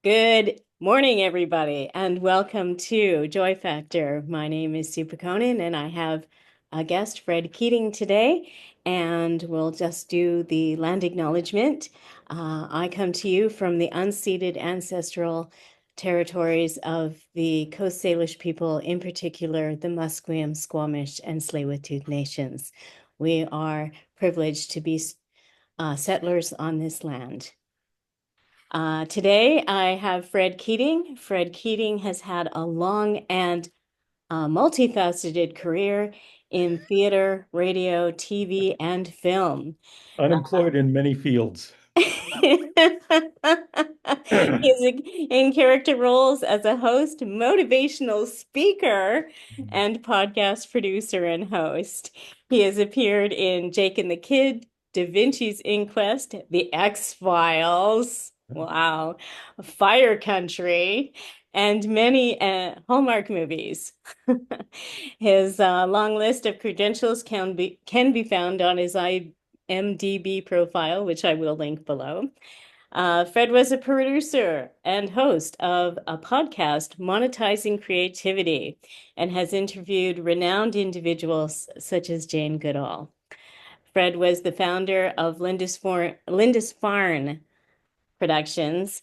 Good morning, everybody, and welcome to Joy Factor. My name is Sue Peconin, and I have a guest, Fred Keating, today, and we'll just do the land acknowledgement. I come to you from the unceded ancestral territories of the Coast Salish people, in particular the Musqueam, Squamish, and Tsleil-Waututh nations. We are privileged to be settlers on this land. Today I have Fred Keating. Fred Keating has had a long and multifaceted career in theater, radio, TV, and film. Unemployed in many fields. He's in character roles as a host, motivational speaker, and podcast producer and host. He has appeared in Jake and the Kid, Da Vinci's Inquest, The X-Files, wow, Fire Country, and many Hallmark movies. His long list of credentials can be found on his IMDB profile, which I will link below. Fred was a producer and host of a podcast, Monetizing Creativity, and has interviewed renowned individuals such as Jane Goodall. Fred was the founder of Lindisfarne Productions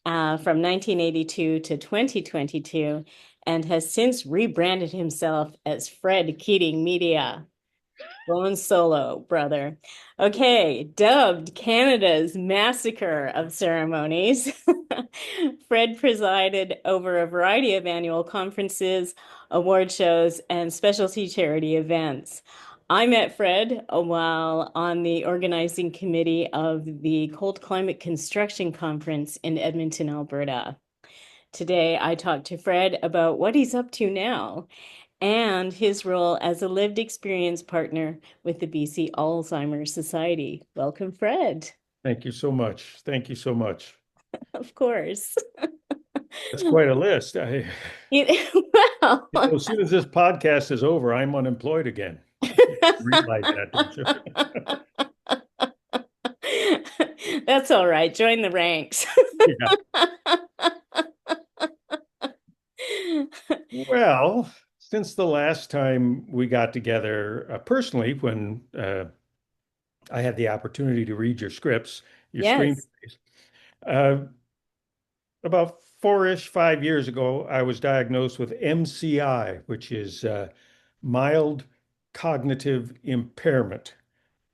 from 1982 to 2022, and has since rebranded himself as Fred Keating Media. Going solo, brother. Okay, dubbed Canada's Massacre of Ceremonies. Fred presided over a variety of annual conferences, award shows, and specialty charity events. I met Fred while on the organizing committee of the Cold Climate Construction Conference in Edmonton, Alberta. Today, I talked to Fred about what he's up to now and his role as a lived experience partner with the BC Alzheimer's Society. Welcome, Fred. Thank you so much. Thank you so much. Of course. That's quite a list. Well, As soon as this podcast is over, I'm unemployed again. Realize that, don't you? that's all right. Join the ranks. Yeah. Well, since the last time we got together personally, when I had the opportunity to read your scripts, your Yes. screenplays, uh, about 5 years ago, I was diagnosed with MCI, which is mild cognitive impairment,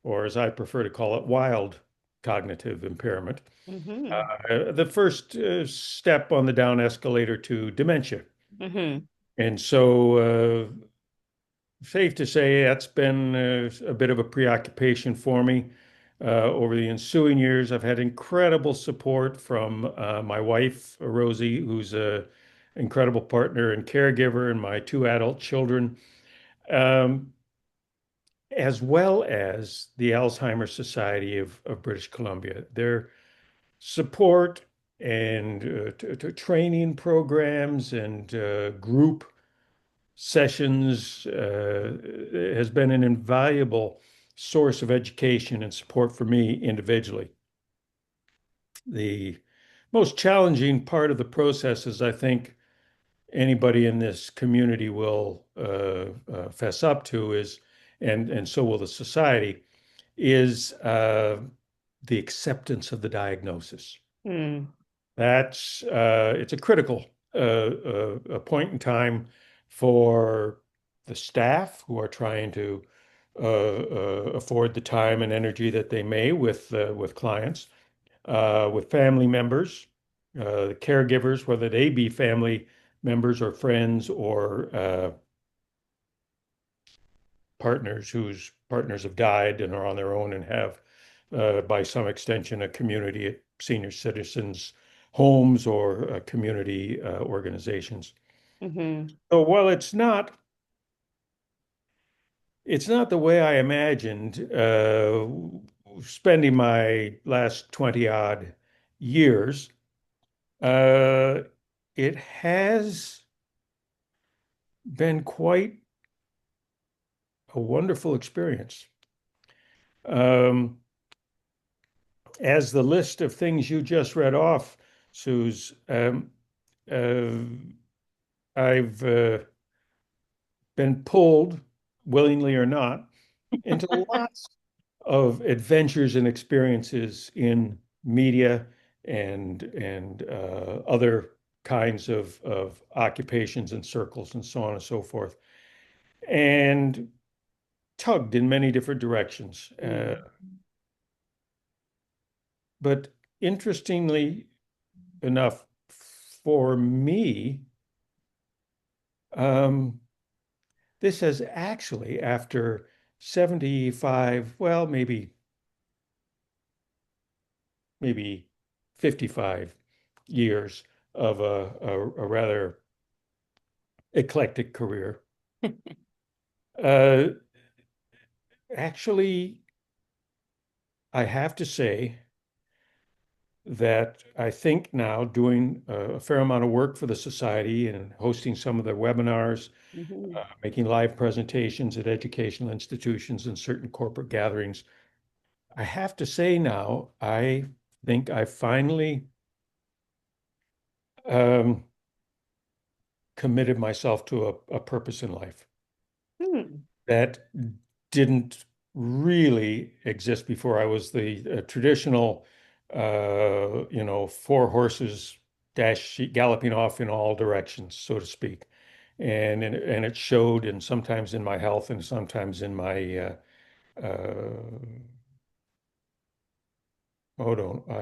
or as I prefer to call it, wild cognitive impairment. Hmm. The first step on the down escalator to dementia. Hmm. And so, safe to say, that's been a bit of a preoccupation for me. Over the ensuing years, I've had incredible support from my wife, Rosie, who's an incredible partner and caregiver, and my two adult children. Um, as well as the Alzheimer's Society of British Columbia. Their support and training programs and group sessions has been an invaluable source of education and support for me individually. The most challenging part of the process is, I think, anybody in this community will fess up to is, and so will the society, is the acceptance of the diagnosis. Mm. It's a critical a point in time for the staff who are trying to afford the time and energy that they may with clients, with family members, the caregivers, whether they be family members or friends or partners whose partners have died and are on their own and have, by some extension, a community at senior citizens' homes or community organizations. Hmm. So while it's not the way I imagined spending my last 20 odd years, uh, it has been quite a wonderful experience. Um, as the list of things you just read off, Suze, uh, I've been pulled, willingly or not, into lots of adventures and experiences in media and other kinds of occupations and circles and so on and so forth, and tugged in many different directions. Mm. But interestingly enough, for me, um, this has actually, after 75, well, maybe 55 years of a rather eclectic career, uh, actually, I have to say that I think now doing a fair amount of work for the society and hosting some of the webinars, Mhm. making live presentations at educational institutions and certain corporate gatherings, I have to say now, I think I finally um, committed myself to a purpose in life Hmm. that didn't really exist before. I was the traditional, four horses galloping off in all directions, so to speak. And it showed, and sometimes in my health, and sometimes in my I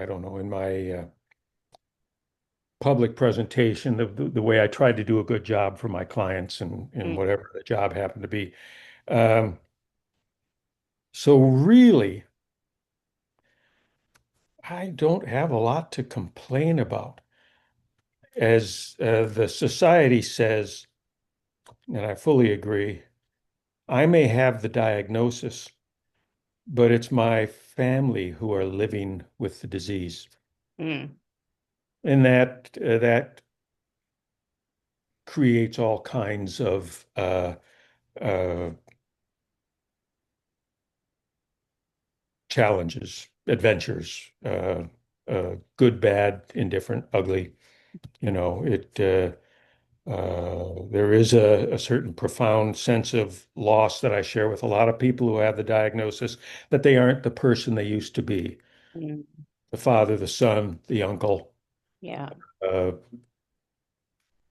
don't know, in my public presentation, the way I tried to do a good job for my clients and Mm. whatever the job happened to be. Um, so really, I don't have a lot to complain about. As the society says, and I fully agree, I may have the diagnosis, but it's my family who are living with the disease. Mm. And that creates all kinds of uh, challenges, adventures, good, bad, indifferent, ugly. There is a certain profound sense of loss that I share with a lot of people who have the diagnosis that they aren't the person they used to be, Mm. the father, the son, the uncle. Yeah. Uh,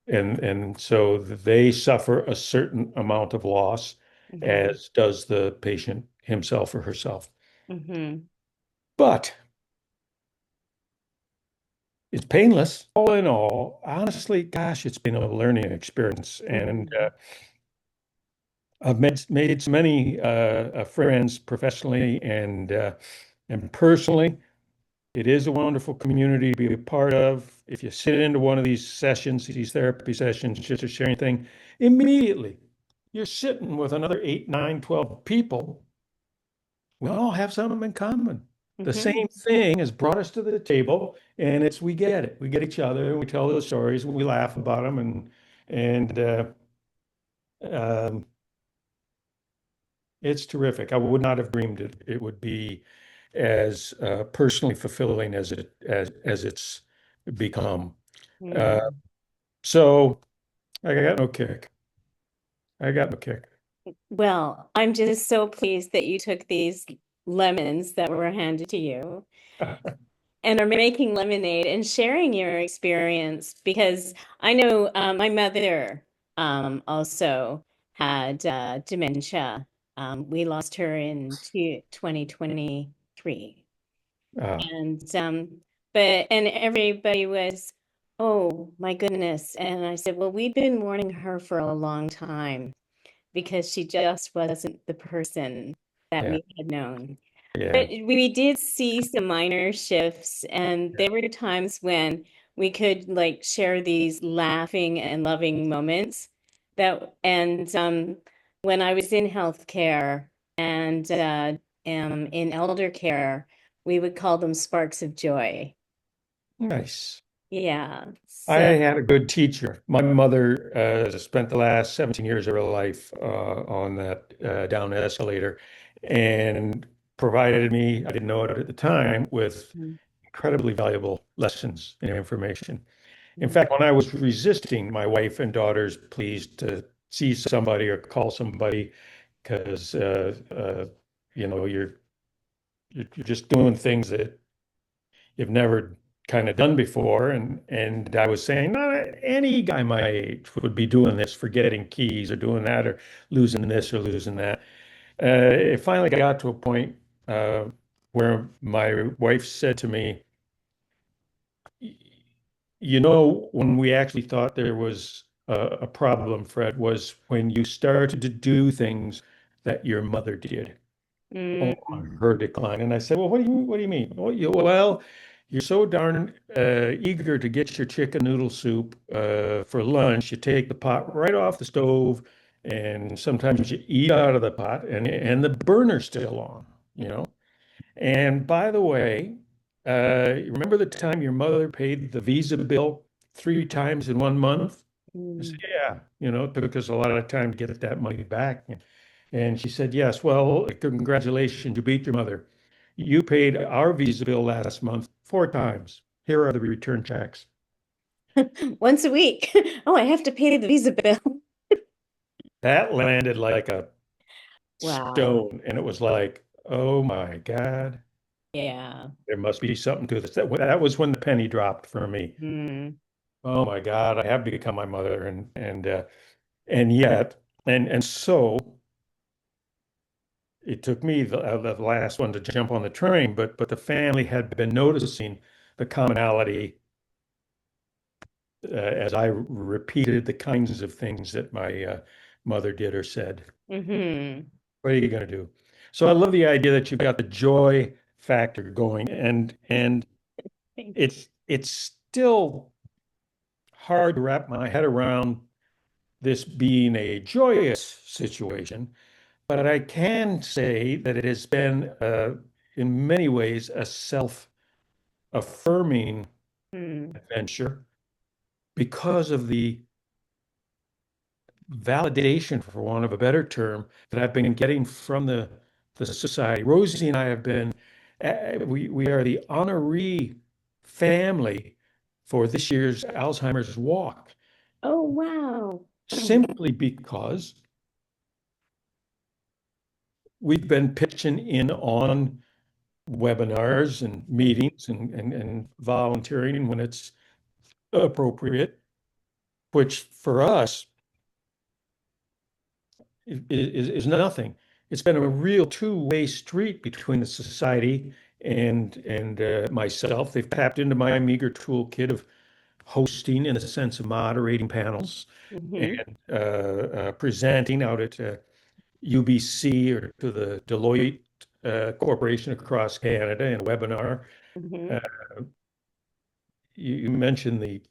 and so they suffer a certain amount of loss, Hmm. as does the patient himself or herself. Hmm. But it's painless. All in all, honestly, gosh, it's been a learning experience. And Hmm. I've made so many friends professionally and personally. It is a wonderful community to be a part of. If you sit into one of these sessions, these therapy sessions, just a sharing thing, immediately you're sitting with another 8, 9, 12 people. We all have something in common. The Hmm. same thing has brought us to the table, and it's we get it. We get each other, and we tell those stories, and we laugh about them, and um, it's terrific. I would not have dreamed it would be as personally fulfilling as it's become. Uh, Mm. so I got no kick. I got no kick. Well, I'm just so pleased that you took these lemons that were handed to you and are making lemonade and sharing your experience because I know my mother also had dementia. We lost her in 2023. Uh, And but everybody was, oh my goodness. And I said, well, we've been mourning her for a long time because she just wasn't the person that yeah, we had known. yeah. But we did see some minor shifts, and there were times when we could like share these laughing and loving moments that, and when I was in healthcare and in elder care, we would call them sparks of joy. Nice. Yeah. I So, had a good teacher. My mother spent the last 17 years of her life on that down escalator, and provided me, I didn't know it at the time, with Mm-hmm. incredibly valuable lessons and information. In fact, when I was resisting my wife and daughter's pleas to see somebody or call somebody, because you know you're just doing things that you've never kind of done before, and I was saying, not any guy my age would be doing this, forgetting keys or doing that or losing this or losing that. It finally got to a point uh, where my wife said to me, you know, when we actually thought there was a problem, Fred, was when you started to do things that your mother did on her decline. And I said, well, what do you mean? Well, you're so darn eager to get your chicken noodle soup for lunch. You take the pot right off the stove, and sometimes you eat out of the pot, and the burner's still on, you know. And by the way, remember the time your mother paid the Visa bill 3 times in 1 month? I said, Mm-hmm. yeah, you know, it took us a lot of time to get that money back. And she said, yes, well, congratulations, you beat your mother. You paid our Visa bill last month 4 times. Here are the return checks. Once a week. Oh, I have to pay the Visa bill. That landed like a Wow. stone. And it was like, oh my God, Yeah. there must be something to this. That was when the penny dropped for me. Mm. Oh my God, I have become my mother, and yet, and so it took me the last one to jump on the train, but the family had been noticing the commonality as I repeated the kinds of things that my mother did or said. Hmm. What are you going to do? So I love the idea that you've got the joy factor going, and Thank it's still hard to wrap my head around this being a joyous situation. But I can say that it has been, in many ways, a self-affirming you. adventure because of the validation, for want of a better term, that I've been getting from the society. Rosie and I have been, we are the honoree family for this year's Alzheimer's Walk, Oh, wow. simply because we've been pitching in on webinars and meetings and volunteering when it's appropriate, which for us is nothing. It's been a real two-way street between the society and myself. They've tapped into my meager toolkit of hosting in the sense of moderating panels Hmm. and presenting out at UBC or to the Deloitte Corporation across Canada in a webinar. Hmm. Uh, you mentioned the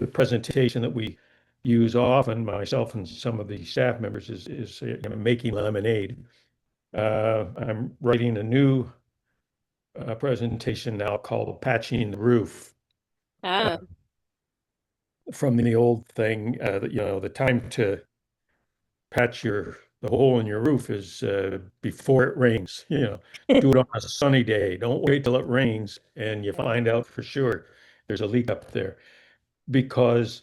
presentation that we use often, myself and some of the staff members, is making lemonade. I'm writing a new presentation now called Patching the Roof. Uh, Ah. from the old thing, the time to patch the hole in your roof is before it rains. Do it on a sunny day. Don't wait till it rains and you find out for sure there's a leak up there, because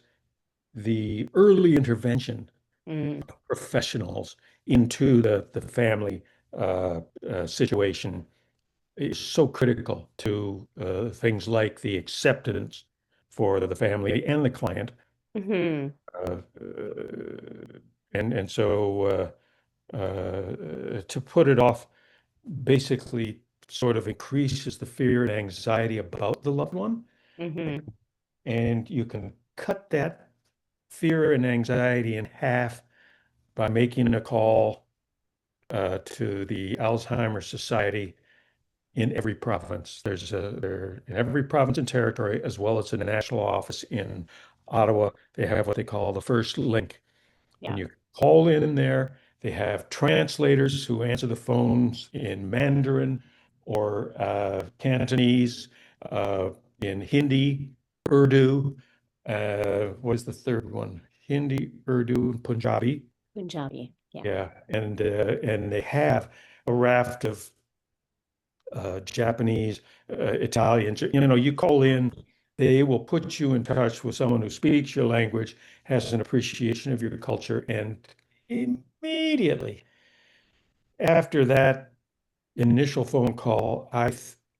the early intervention Mm. of professionals into the family situation is so critical to things like the acceptance for the family and the client. Hmm. Uh, and so to put it off basically sort of increases the fear and anxiety about the loved one. Hmm. And you can cut that fear and anxiety in half by making a call to the Alzheimer's Society in every province. They're in every province and territory, as well as in the national office in Ottawa. They have what they call the first link. And Yeah. you call in there. They have translators who answer the phones in Mandarin or Cantonese, uh, in Hindi, Urdu. What is the third one? Hindi, Urdu, and Punjabi. Punjabi. Yeah. Yeah, and they have a raft of Japanese, Italian. You call in, they will put you in touch with someone who speaks your language, has an appreciation of your culture, and immediately after that initial phone call,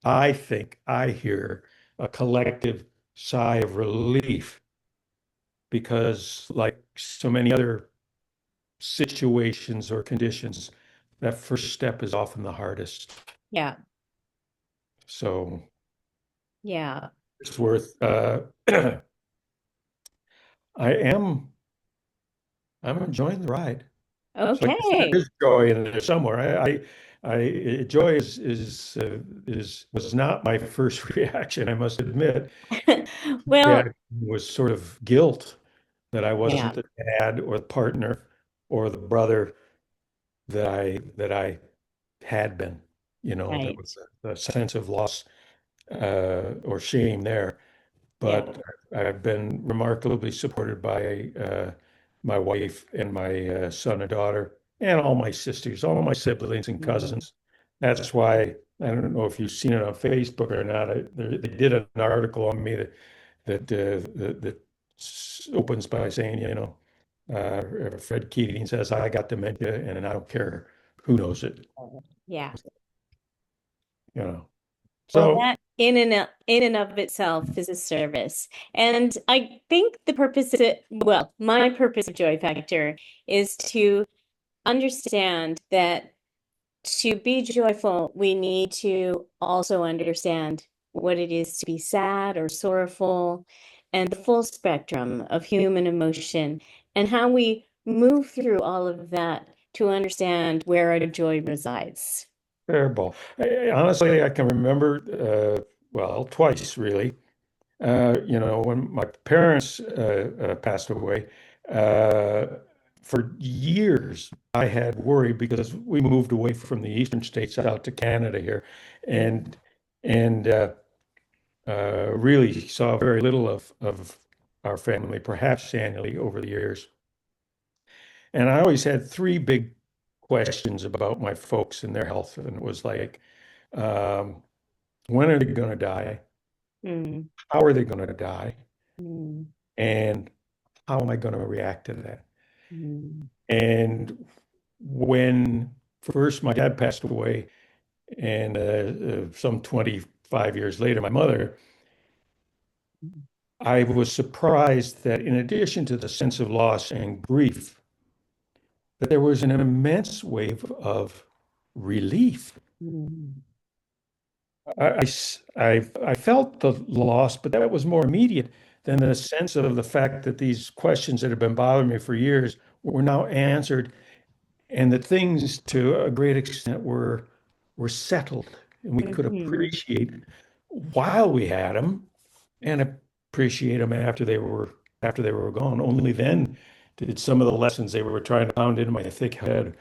I think I hear a collective sigh of relief because, like so many other situations or conditions, that first step is often the hardest. Yeah. So Yeah. it's worth. I am. I'm enjoying the ride. So I guess there Okay. is joy in there somewhere. Joy is was not my first reaction. I must admit. Well, Reaction was sort of guilt that I wasn't yeah, the dad or the partner or the brother that I had been. There right. was a sense of loss or shame there. Yeah. But I've been remarkably supported by my wife and my son and daughter, and all my sisters, all my siblings and Mm. cousins. That's why I don't know if you've seen it on Facebook or not. They did an article on me that opens by saying, Fred Keating says I got dementia, and I don't care who knows it. Yeah. You know, Well, so that in and of itself is a service. And I think my purpose of Joy Factor is to understand that to be joyful, we need to also understand what it is to be sad or sorrowful and the full spectrum of human emotion and how we move through all of that to understand where our joy resides. terrible. Honestly, I can remember, well, twice really. When my parents passed away, uh, for years I had worry because we moved away from the eastern states out to Canada here, and really saw very little of our family, perhaps annually over the years. And I always had three big questions about my folks and their health, and it was like, um, when are they going to die? Mm, How are they going to die? mm, And how am I going to react to that? mm, And when first my dad passed away, and some 25 years later, my mother, I was surprised that in addition to the sense of loss and grief, that there was an immense wave of relief. mm, I felt the loss, but that was more immediate than the sense of the fact that these questions that had been bothering me for years were now answered, and that things to a great extent were settled, and we could mhm. appreciate while we had them and appreciate them after they were gone. Only then did some of the lessons they were trying to pound into my thick head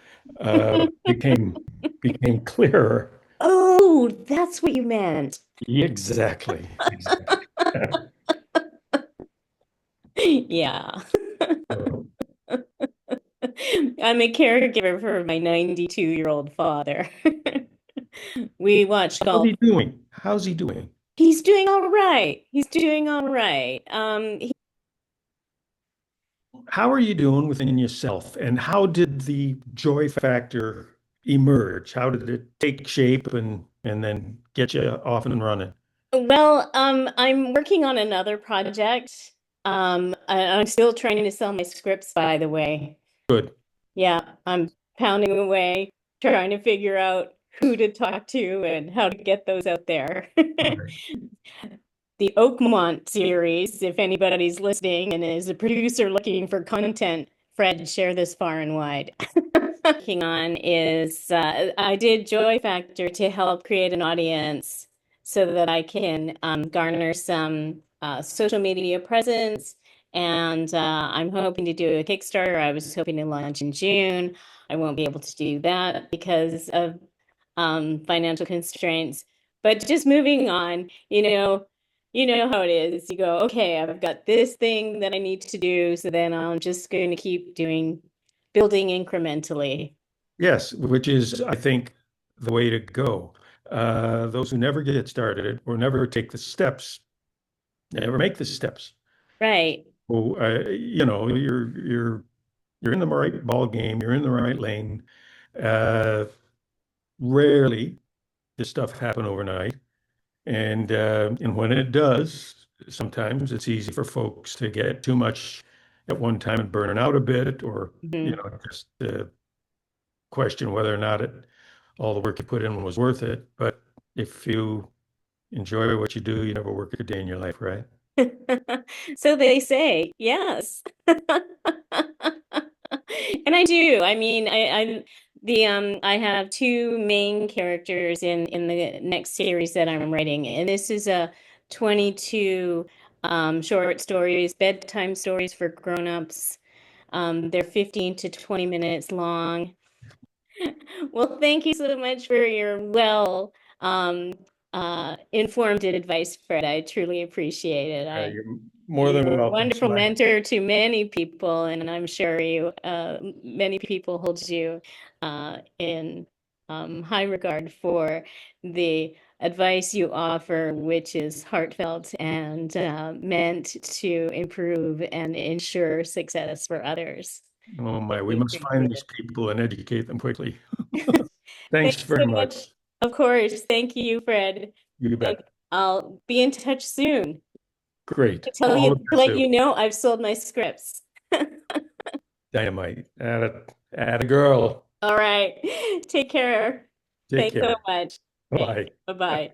became clearer. Oh, that's what you meant. Exactly. Exactly. Yeah. So, I'm a caregiver for my 92-year-old father. We watch how's golf. he doing? How's he doing? He's doing all right. He's doing all right. How are you doing within yourself? And how did the joy factor emerge? How did it take shape and then get you off and running? I'm working on another project. I'm still trying to sell my scripts, by the way. Good. Yeah, I'm pounding away, trying to figure out who to talk to and how to get those out there. Right. The Oakmont series, if anybody's listening and is a producer looking for content, Fred, share this far and wide. Working on is I did Joy Factor to help create an audience so that I can garner some social media presence. And I'm hoping to do a Kickstarter. I was hoping to launch in June. I won't be able to do that because of financial constraints. But just moving on, you know how it is. You go, okay, I've got this thing that I need to do, so then I'm just going to keep building incrementally. Yes, which is, I think, the way to go. those who never get started or never take the steps, never make the steps. Right. So, you're in the right ball game, you're in the right lane. Uh, Rarely does stuff happen overnight. And when it does, sometimes it's easy for folks to get too much at one time and burn out a bit, or Mhm. just question whether or not all the work you put in was worth it. But if you enjoy what you do, you never work a day in your life, right? So they say, yes. And I do. I mean, I have two main characters in the next series that I'm writing, and this is a 22 short stories, bedtime stories for grown-ups. They're 15 to 20 minutes long. Well, thank you so much for your um, informed advice, Fred. I truly appreciate it. You're more than You're a welcome. wonderful So mentor to many people, and I'm sure many people hold you in high regard for the advice you offer, which is heartfelt and meant to improve and ensure success for others. oh my, we We must find appreciate these people and educate them quickly. it. Thanks Thanks so very much. much. Of course. Thank you, Fred. You Thank, bet. I'll be in touch soon Great. to tell All you, the to best, let Sue. you know I've sold my scripts. Dynamite. Add a girl. All right. Take care. Take Thanks so care. much. Okay. Bye. Bye-bye.